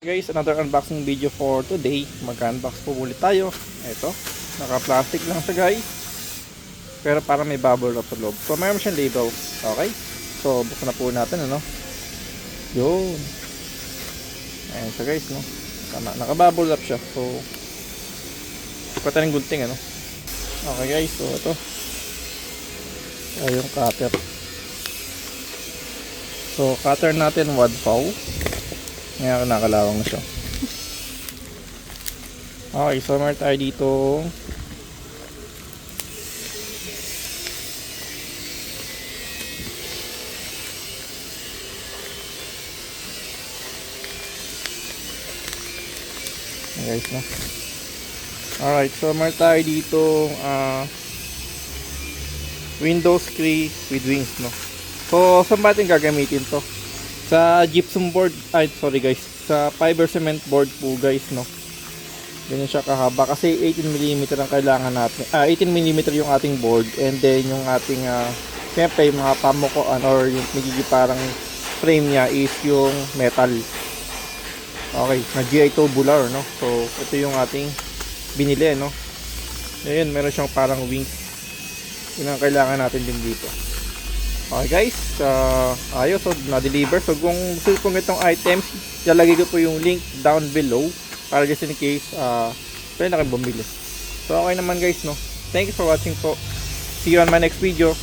Guys, another unboxing video for today. Mag-unbox po ulit tayo. Ito, naka-plastic lang siya guys. Pero parang may bubble wrap sa loob. So mayroon siyang label. Okay? So buksan na po natin ano. Yun. Ayan siya guys no. Naka-bubble wrap siya. So pati ng gunting ano. Okay guys, so ito. Yung cutter. So cutter natin Wadpaw. Ngayon nakalawang na siya. Okay, so meron tayo dito guys no. Alright, so meron tayo dito Windows 3 with wings no. So saan ba natin gagamitin to? Sa gypsum board, sorry guys, sa fiber cement board po guys no. Ganyan siya kahaba kasi 18mm ang kailangan natin. 18mm yung ating board, and then yung ating syempre yung mga pamukuan or yung magiging parang frame niya is yung metal. Okay, na GI tubular no. So ito yung ating binili no. Ayun, meron siyang parang wings. Yun ang kailangan natin din dito. Okay guys, ayos, so na-deliver. So kung gusto po itong items, ilalagay ko po yung link down below para just in case pwede na kayo bumili. So okay naman guys no. Thank you for watching po. See you on my next video.